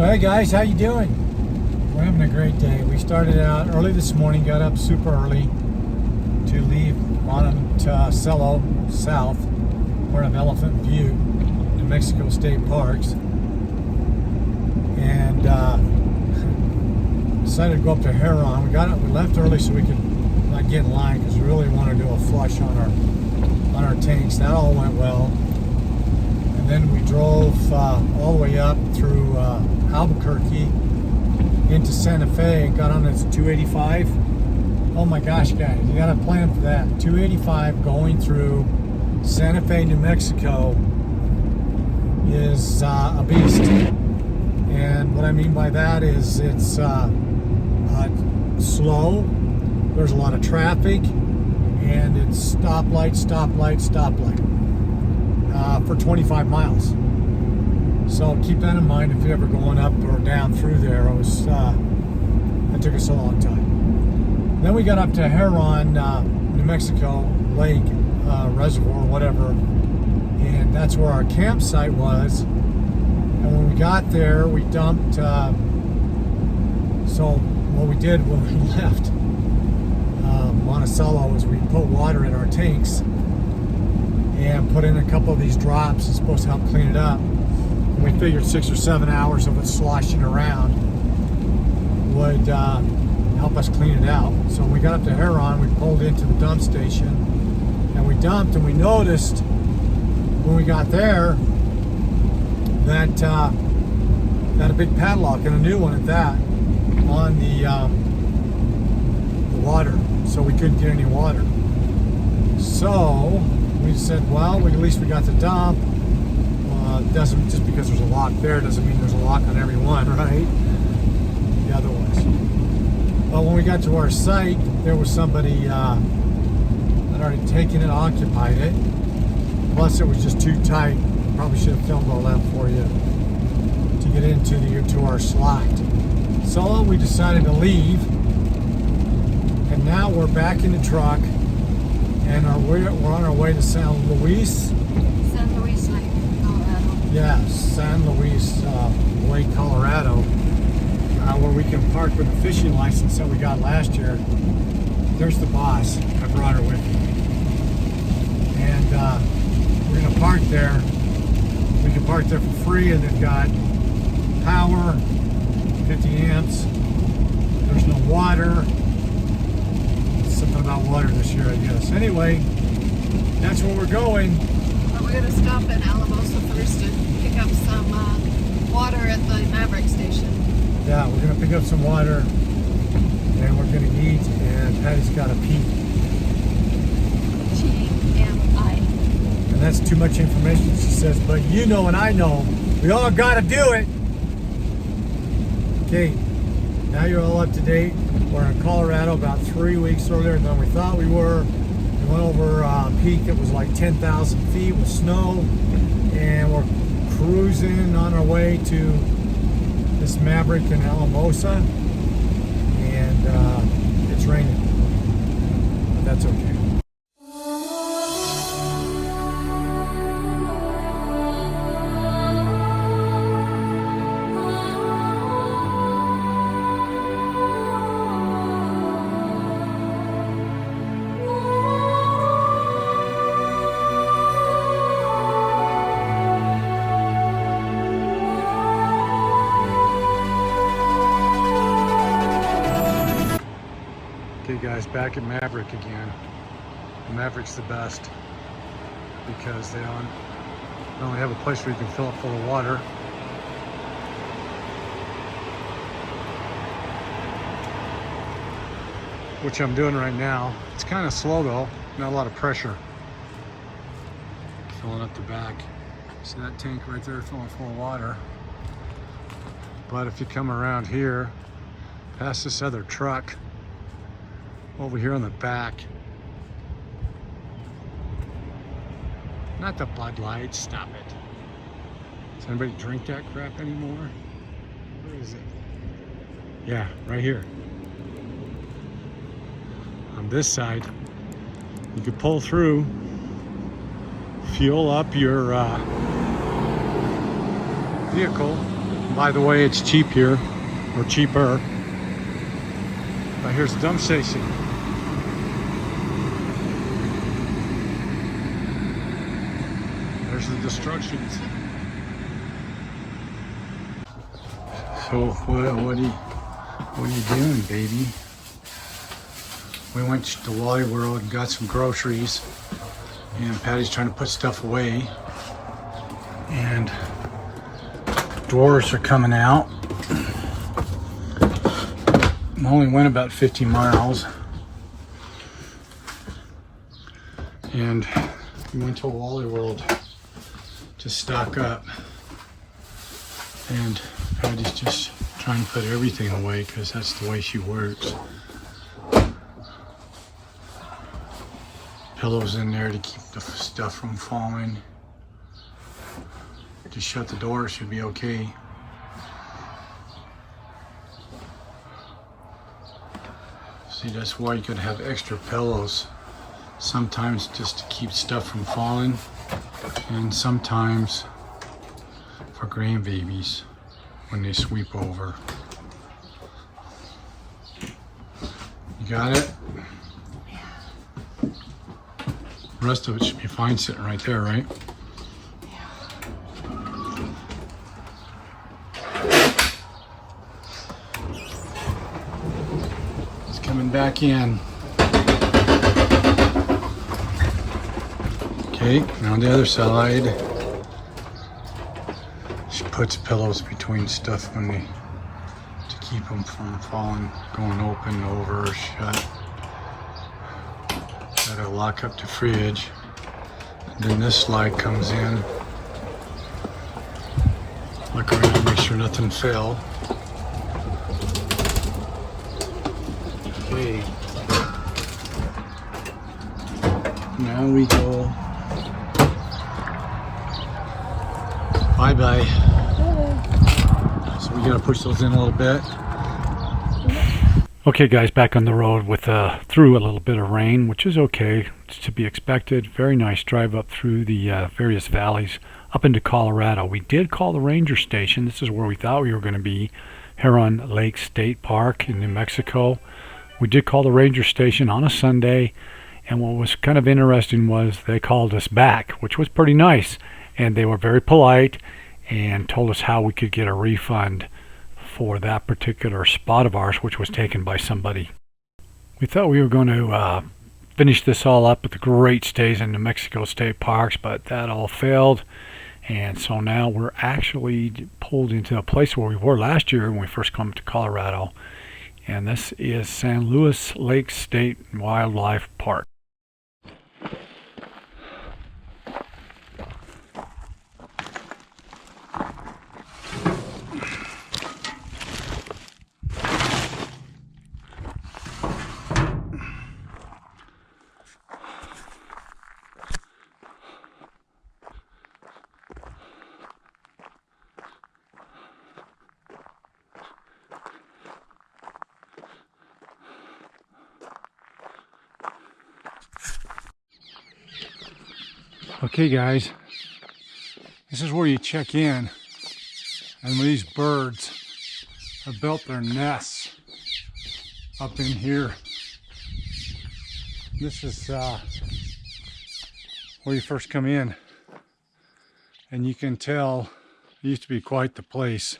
So hey guys, how you doing? We're having a great day. We started out early this morning, got up super early to leave Monticello south, part of Elephant Butte, New Mexico State Parks, and decided to go up to Heron. We left early so we could not get in line because we really want to do a flush on our tanks. That all went well. And then we drove all the way up through Albuquerque into Santa Fe and got on this 285. Oh my gosh, guys, you got to plan for that. 285 going through Santa Fe, New Mexico is a beast. And what I mean by that is it's slow, there's a lot of traffic, and it's stoplight, for 25 miles. So keep that in mind if you're ever going up or down through there. That took us a long time. Then we got up to Heron, New Mexico Lake Reservoir, whatever, and that's where our campsite was. And when we got there, we dumped. So what we did when we left Monticello is we put water in our tanks and put in a couple of these drops. It's supposed to help clean it up. And we figured 6 or 7 hours of it sloshing around would help us clean it out. So when we got up to Heron, we pulled into the dump station and we dumped, and we noticed when we got there that had a big padlock, and a new one at that, on the water, so we couldn't get any water. So we said, well, at least we got the dump. Doesn't, just because there's a lock there doesn't mean there's a lock on every one, right? The other ones. But when we got to our site, there was somebody that had already taken it, occupied it. Plus, it was just too tight. Probably should have filmed all that for you to get into our slot. So we decided to leave, and now we're back in the truck, and we're on our way to San Luis Lake, Colorado. Yeah, San Luis Lake, Colorado, where we can park with the fishing license that we got last year. There's the boss. I brought her with me, and we're gonna park there. We can park there for free, and they've got power, 50 amps. There's no water. Something about water this year, I guess. Anyway, that's where we're going. But we're going to stop in Alamosa first and pick up some water at the Maverick station. Yeah, we're going to pick up some water, and we're going to eat, and Patty's got to pee. TMI. And that's too much information, she says, but you know and I know, we all got to do it. Okay, now you're all up to date. We're in Colorado about 3 weeks earlier than we thought we were. We went over a peak that was like 10,000 feet with snow, and we're cruising on our way to this Maverick in Alamosa, and it's raining, but that's okay. Okay guys, back at Maverick again. The Maverick's the best because they only have a place where you can fill it full of water. Which I'm doing right now. It's kind of slow though, not a lot of pressure. Filling up the back. See that tank right there filling full of water. But if you come around here, past this other truck, over here on the back. Not the Bud Light, stop it. Does anybody drink that crap anymore? Where is it? Yeah, right here. On this side, you could pull through, fuel up your vehicle, By the way, it's cheap here, or cheaper. Here's the dump station. There's the destructions. So what are you doing, baby? We went to Wally World and got some groceries, and Patty's trying to put stuff away, and drawers are coming out. I only went about 50 miles, and we went to Wally World to stock up, and Patty's just trying to put everything away because that's the way she works. Pillows in there to keep the stuff from falling. Just shut the door, should be okay. See, that's why you could have extra pillows. Sometimes just to keep stuff from falling, and sometimes for grandbabies when they sweep over. You got it? The rest of it should be fine sitting right there, right? It's coming back in. Okay, now on the other side. She puts pillows between stuff when they, to keep them from falling, going open, over, or shut. Gotta lock up the fridge. And then this slide comes in. Look around, make sure nothing fell. Okay. Now we go. Bye-bye. So we gotta push those in a little bit. Okay guys, back on the road with through a little bit of rain, which is okay. It's to be expected. Very nice drive up through the various valleys up into Colorado. We did call the ranger station. This is where we thought we were going to be, Heron Lake State Park in New Mexico. We did call the ranger station on a Sunday, and what was kind of interesting was they called us back, which was pretty nice, and they were very polite and told us how we could get a refund for that particular spot of ours, which was taken by somebody. We thought we were going to finish this all up with the great stays in New Mexico state parks, but that all failed, and so now we're actually pulled into a place where we were last year when we first come to Colorado, and this is San Luis Lake State Wildlife Park. Okay guys, this is where you check in, and these birds have built their nests up in here. This is where you first come in, and you can tell it used to be quite the place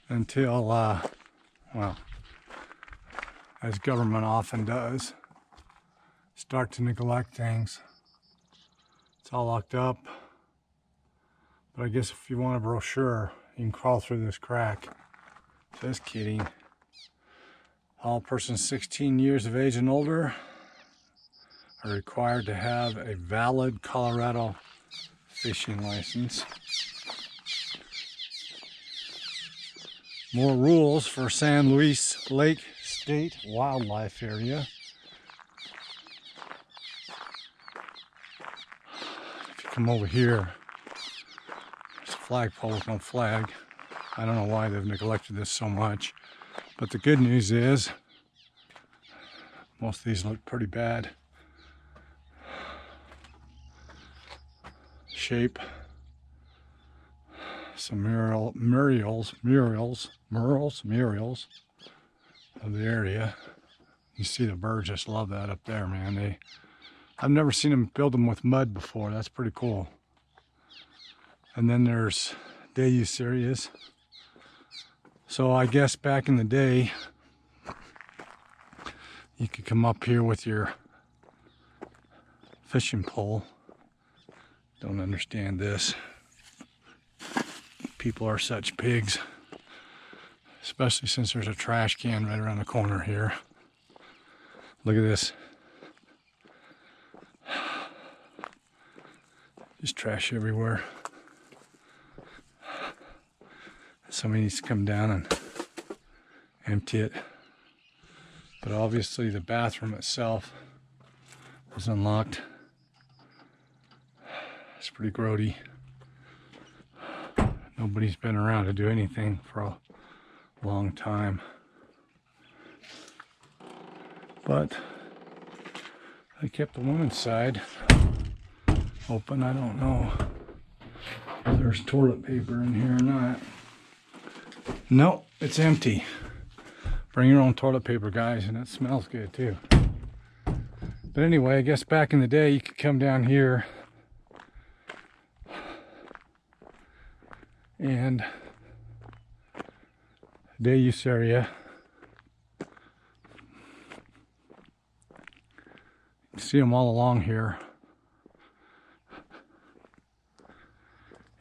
until, well, as government often does, start to neglect things. It's all locked up, but I guess if you want a brochure, you can crawl through this crack. Just kidding. All persons 16 years of age and older are required to have a valid Colorado fishing license. More rules for San Luis Lake State Wildlife Area. Come over here, there's a flagpole with no flag. I don't know why they've neglected this so much, but the good news is most of these look pretty bad shape. some murals of the area. You see the birds just love that up there, man. I've never seen them build them with mud before. That's pretty cool. And then there's day use areas. So I guess back in the day, you could come up here with your fishing pole. Don't understand this. People are such pigs, especially since there's a trash can right around the corner here. Look at this. Just trash everywhere. Somebody needs to come down and empty it. But obviously the bathroom itself is unlocked. It's pretty grody. Nobody's been around to do anything for a long time. But I kept the women's side open. I don't know if there's toilet paper in here or not. Nope, it's empty. Bring your own toilet paper, guys, and it smells good too. But anyway, I guess back in the day you could come down here and day use area. You see them all along here.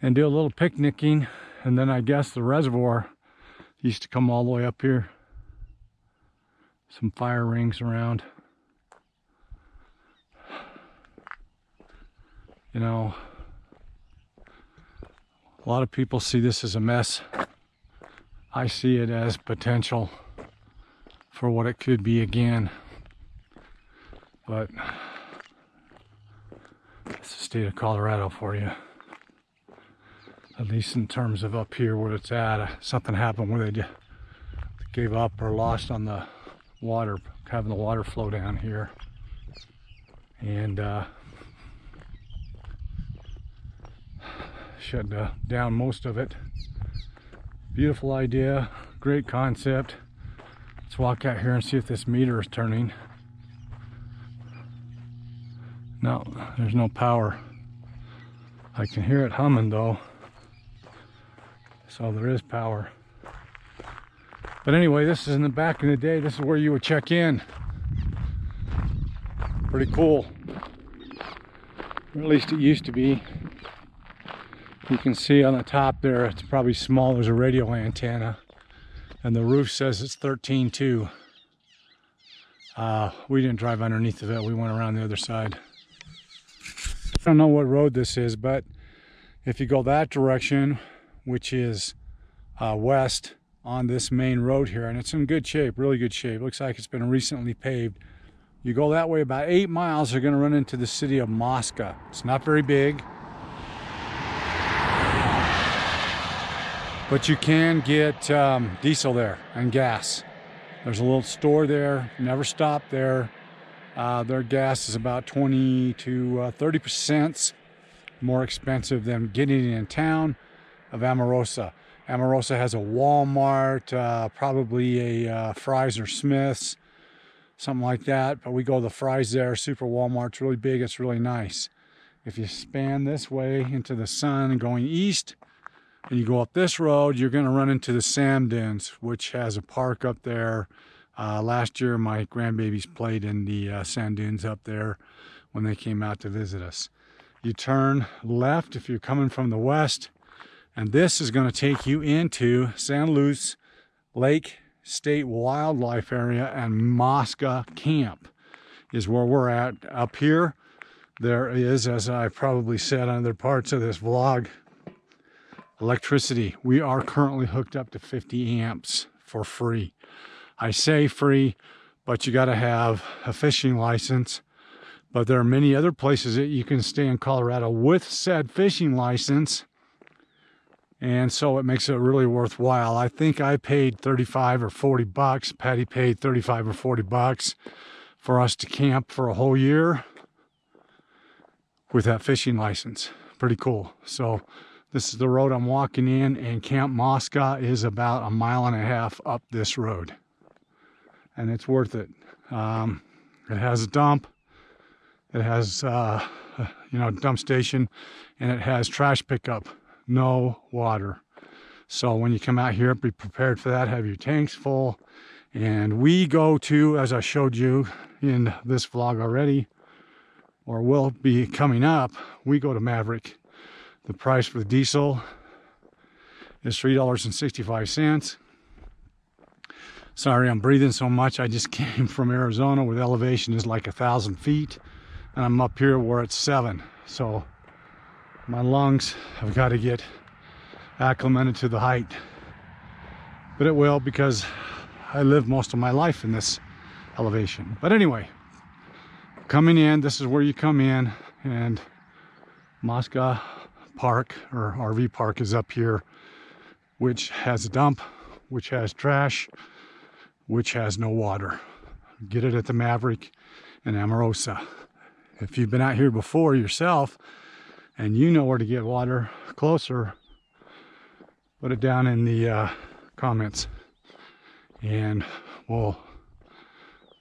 And do a little picnicking, and then I guess the reservoir used to come all the way up here. Some fire rings around. You know, a lot of people see this as a mess. I see it as potential for what it could be again. But it's the state of Colorado for you. At least in terms of up here where it's at. Something happened where they gave up or lost on the water, having the water flow down here. And shut down most of it. Beautiful idea, great concept. Let's walk out here and see if this meter is turning. No, there's no power. I can hear it humming though. So there is power. But anyway, this is in the back in the day. This is where you would check in. Pretty cool. Or at least it used to be. You can see on the top there, it's probably small. There's a radio antenna. And the roof says it's 13.2. We didn't drive underneath of it. We went around the other side. I don't know what road this is, but if you go that direction, which is west on this main road here, and it's in good shape, really good shape. Looks like it's been recently paved. You go that way about 8 miles, you're going to run into the city of Mosca. It's not very big, but you can get diesel there and gas. There's a little store there. Never stop there. Their gas is about 20 to 30% more expensive than getting it in town of Amarosa. Amarosa has a Walmart, probably a Fry's or Smith's, something like that. But we go to the Fry's there. Super Walmart's really big. It's really nice. If you span this way into the sun and going east, and you go up this road, you're going to run into the sand dunes, which has a park up there. Last year, my grandbabies played in the sand dunes up there when they came out to visit us. You turn left if you're coming from the west, and this is going to take you into San Luis Lake State Wildlife Area, and Mosca Camp is where we're at. Up here, there is, as I probably said on other parts of this vlog, electricity. We are currently hooked up to 50 amps for free. I say free, but you got to have a fishing license. But there are many other places that you can stay in Colorado with said fishing license. And so it makes it really worthwhile. I think I paid 35 or 40 bucks. Patty paid 35 or 40 bucks for us to camp for a whole year with that fishing license. Pretty cool. So This is the road I'm walking in, and Camp Mosca is about 1.5 miles up this road. And it's worth it. It has a dump. It has, dump station, and it has trash pickup. No water. So when you come out here, be prepared for that. Have your tanks full. And we go to, as I showed you in this vlog already, or will be coming up, we go to Maverick. The price for the diesel is $3.65. Sorry, I'm breathing so much. I just came from Arizona where the elevation is like 1,000 feet. And I'm up here where it's 7. So my lungs have got to get acclimated to the height. But it will, because I lived most of my life in this elevation. But anyway, coming in, this is where you come in, and Mosca Park, or RV Park, is up here, which has a dump, which has trash, which has no water. Get it at the Maverick in Amorosa. If you've been out here before yourself and you know where to get water closer, put it down in the comments, and we'll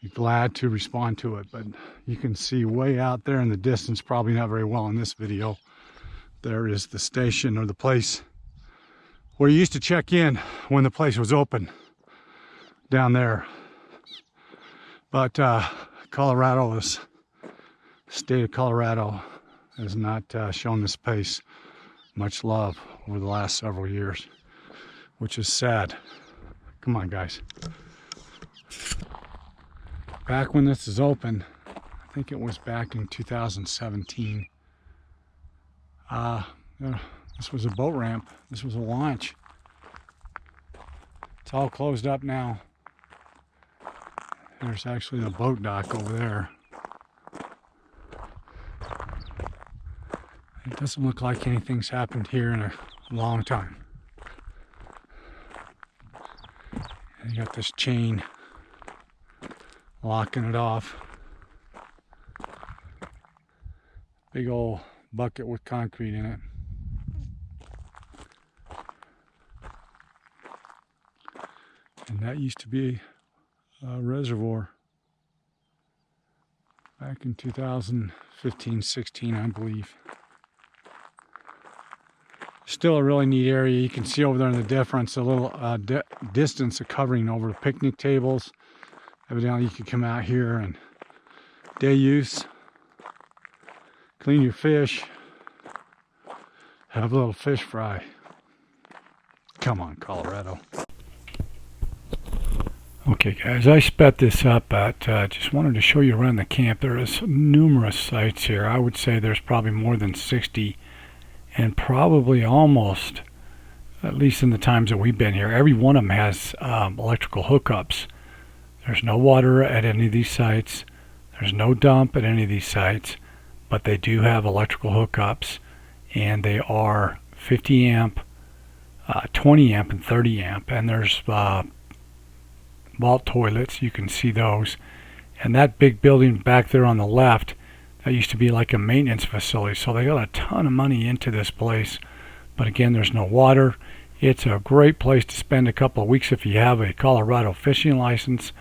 be glad to respond to it. But you can see way out there in the distance, probably not very well in this video, there is the station, or the place where you used to check in when the place was open, down there. But state of Colorado has not shown this place much love over the last several years, which is sad. Come on, guys. Back when this is open, I think it was back in 2017. This was a boat ramp. This was a launch. It's all closed up now. There's actually a boat dock over there. It doesn't look like anything's happened here in a long time. And you got this chain locking it off. Big old bucket with concrete in it. And that used to be a reservoir back in 2015-16, I believe. Still a really neat area. You can see over there in the difference, a little distance of covering over picnic tables. Evidently you can come out here and day use, clean your fish, have a little fish fry. Come on, Colorado. Okay guys, I sped this up, but just wanted to show you around the camp. There is numerous sites here. I would say there's probably more than 60, and probably almost, at least in the times that we've been here, every one of them has electrical hookups. There's no water at any of these sites. There's no dump at any of these sites, but they do have electrical hookups, and they are 50 amp, 20 amp, and 30 amp, and there's vault toilets. You can see those. And that big building back there on the left, that used to be like a maintenance facility, so they got a ton of money into this place. But again, there's no water. It's a great place to spend a couple of weeks if you have a Colorado fishing license.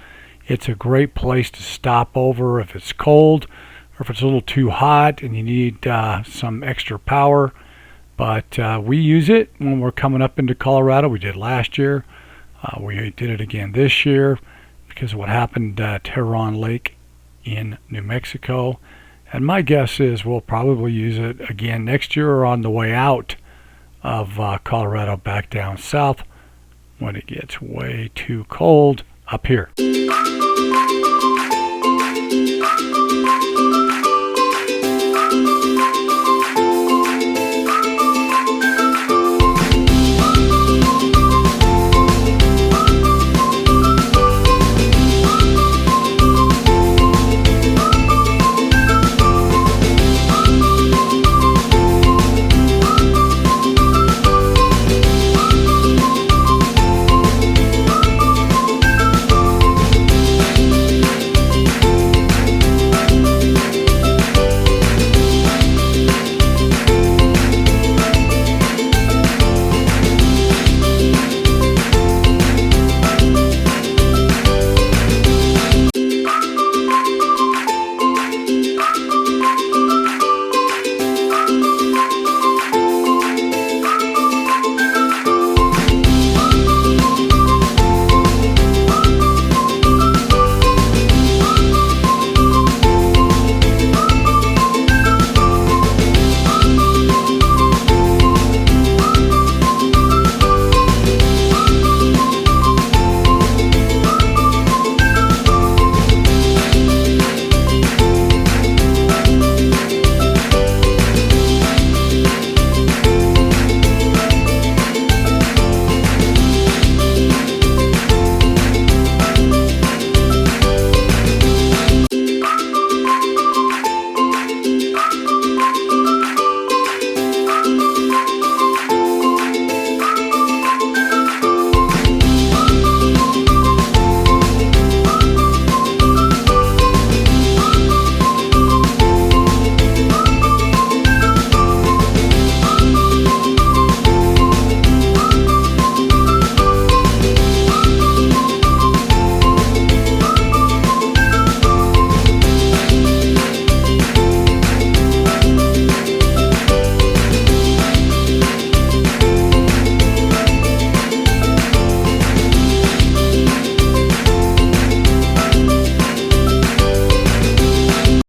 It's a great place to stop over if it's cold, or if it's a little too hot and you need some extra power. But we use it when we're coming up into Colorado. We did last year. We did it again this year because of what happened at Heron Lake in New Mexico. And my guess is we'll probably use it again next year, or on the way out of Colorado back down south when it gets way too cold up here.